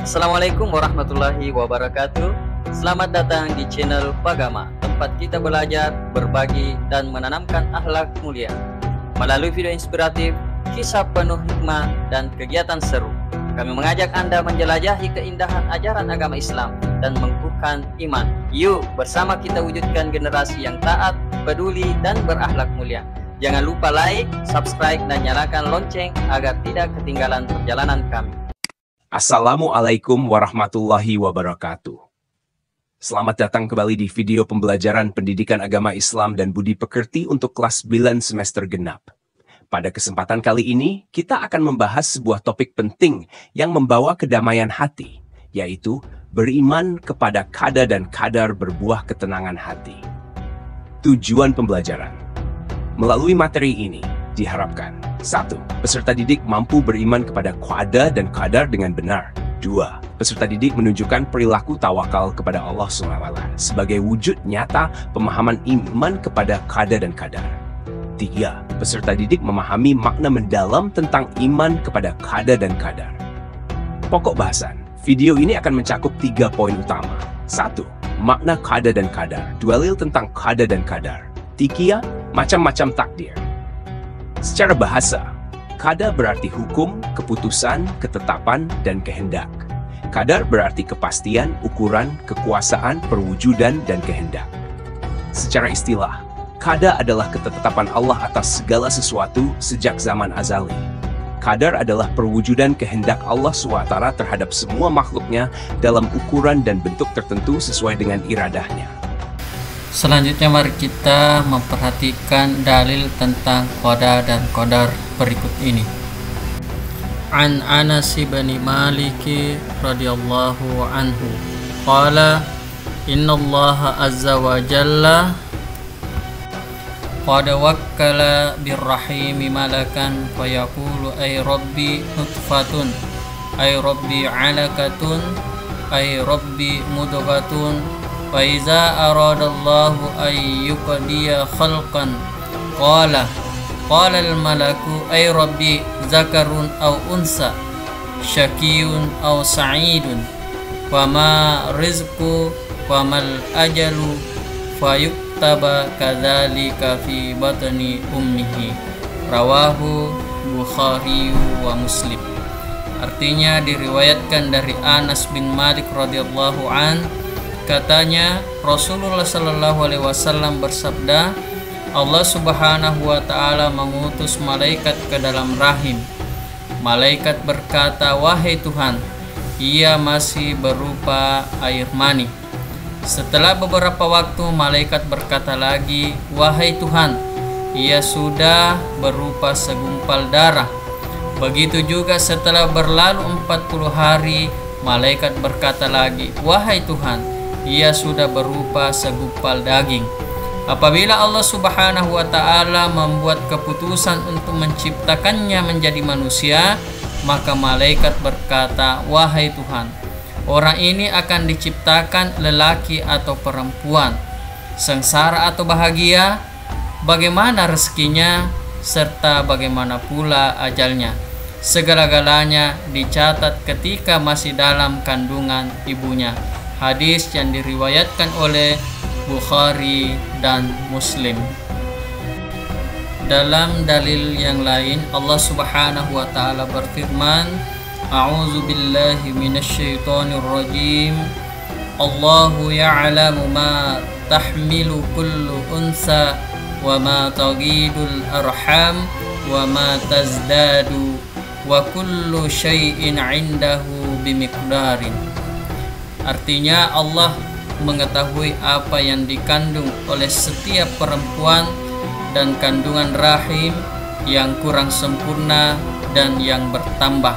Assalamualaikum warahmatullahi wabarakatuh. Selamat datang di channel Pagama, tempat kita belajar, berbagi, dan menanamkan akhlak mulia. Melalui video inspiratif, kisah penuh hikmah, dan kegiatan seru, kami mengajak Anda menjelajahi keindahan ajaran agama Islam dan mengukuhkan iman. Yuk bersama kita wujudkan generasi yang taat, peduli, dan berakhlak mulia. Jangan lupa like, subscribe, dan nyalakan lonceng agar tidak ketinggalan perjalanan kami. Assalamualaikum warahmatullahi wabarakatuh. Selamat datang kembali di video pembelajaran pendidikan agama Islam dan budi pekerti untuk kelas 9 semester genap. Pada kesempatan kali ini, kita akan membahas sebuah topik penting yang membawa kedamaian hati, yaitu beriman kepada qada dan qadar berbuah ketenangan hati. Tujuan pembelajaran. Melalui materi ini, diharapkan 1. Peserta didik mampu beriman kepada qada dan qadar dengan benar. 2. Peserta didik menunjukkan perilaku tawakal kepada Allah SWT sebagai wujud nyata pemahaman iman kepada qada dan qadar. 3. Peserta didik memahami makna mendalam tentang iman kepada qada dan qadar. Pokok bahasan, video ini akan mencakup 3 poin utama. 1. Makna qada dan qadar, dalil tentang qada dan qadar. 3. Macam-macam takdir. Secara bahasa, qada berarti hukum, keputusan, ketetapan, dan kehendak. Qadar berarti kepastian, ukuran, kekuasaan, perwujudan, dan kehendak. Secara istilah, qada adalah ketetapan Allah atas segala sesuatu sejak zaman azali. Qadar adalah perwujudan kehendak Allah SWT terhadap semua makhluknya dalam ukuran dan bentuk tertentu sesuai dengan iradahnya. Selanjutnya mari kita memperhatikan dalil tentang qada dan qadar berikut ini. An Anas bin Malik radhiyallahu anhu qala innallaha azza wa jalla qad wakkala birrahimi malakan fayaqulu ay rabbi nutfatun ay rabbi alaqatun ay rabbi mudghatun fa iza aradallahu ay yuqdiya khalqan qala al-malaku ay rabbi zakarun aw unsa syakiyun aw sa'idun wa ma rizqu wa mal ajalu fa yuktaba kadzalika fi batni ummihi rawahu Bukhari wa Muslim. Artinya diriwayatkan dari Anas bin Malik radhiyallahu an, katanya Rasulullah sallallahu alaihi wasallam bersabda, Allah Subhanahu wa ta'ala mengutus malaikat ke dalam rahim. Malaikat berkata, wahai Tuhan, ia masih berupa air mani. Setelah beberapa waktu malaikat berkata lagi, wahai Tuhan, ia sudah berupa segumpal darah. Begitu juga setelah berlalu 40 hari, malaikat berkata lagi, wahai Tuhan, ia sudah berupa segumpal daging. Apabila Allah Subhanahu wa ta'ala membuat keputusan untuk menciptakannya menjadi manusia, maka malaikat berkata, wahai Tuhan, orang ini akan diciptakan lelaki atau perempuan, sengsara atau bahagia, bagaimana rezekinya, serta bagaimana pula ajalnya. Segala-galanya dicatat ketika masih dalam kandungan ibunya. Hadis yang diriwayatkan oleh Bukhari dan Muslim. Dalam dalil yang lain, Allah Subhanahu wa ta'ala berfirman, A'udzu billahi minasyaitonir rajim. Allahu ya'lamu ma tahmilu kullu unsa wa ma taghidul arham wa ma tazdadu wa kullu syai'in 'indahu bimiqdarin. Artinya Allah mengetahui apa yang dikandung oleh setiap perempuan dan kandungan rahim yang kurang sempurna dan yang bertambah,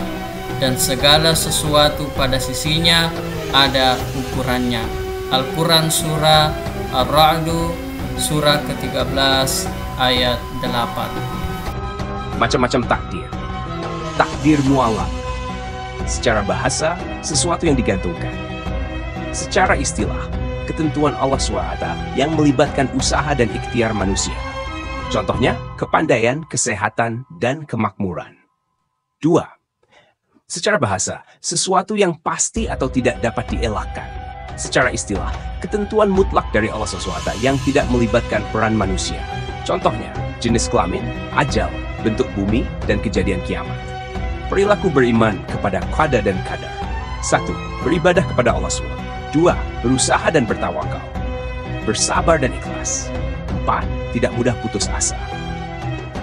dan segala sesuatu pada sisinya ada ukurannya. Al-Quran Surah Ar-Ra'du Surah ke-13 ayat 8. Macam-macam takdir. Takdir mu'allaq. Secara bahasa, sesuatu yang digantungkan. Secara istilah, ketentuan Allah SWT yang melibatkan usaha dan ikhtiar manusia. Contohnya, kepandaian, kesehatan, dan kemakmuran. 2. Secara bahasa, sesuatu yang pasti atau tidak dapat dielakkan. Secara istilah, ketentuan mutlak dari Allah SWT yang tidak melibatkan peran manusia. Contohnya, jenis kelamin, ajal, bentuk bumi, dan kejadian kiamat. Perilaku beriman kepada qada dan qadar. 1. Beribadah kepada Allah SWT. 2. Berusaha dan bertawakal. Bersabar dan ikhlas. 4. Tidak mudah putus asa.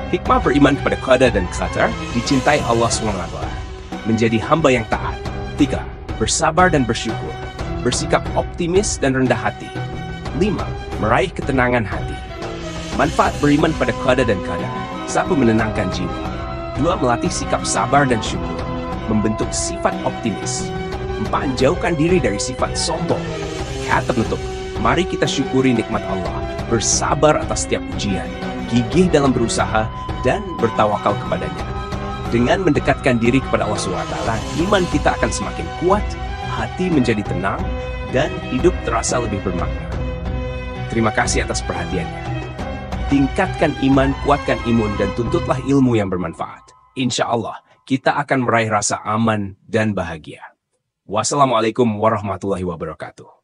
Hikmah beriman kepada qada dan qadar dicintai Allah SWT. Menjadi hamba yang taat. 3. Bersabar dan bersyukur. Bersikap optimis dan rendah hati. 5. Meraih ketenangan hati. Manfaat beriman pada qada dan qadar. 1. Menenangkan jiwa. 2. Melatih sikap sabar dan syukur, membentuk sifat optimis. 4. Jauhkan diri dari sifat sombong. Kata penutup, mari kita syukuri nikmat Allah, bersabar atas setiap ujian, gigih dalam berusaha, dan bertawakal kepadanya. Dengan mendekatkan diri kepada Allah SWT, iman kita akan semakin kuat, hati menjadi tenang, dan hidup terasa lebih bermakna. Terima kasih atas perhatiannya. Tingkatkan iman, kuatkan imun, dan tuntutlah ilmu yang bermanfaat. Insya Allah, kita akan meraih rasa aman dan bahagia. Wassalamualaikum warahmatullahi wabarakatuh.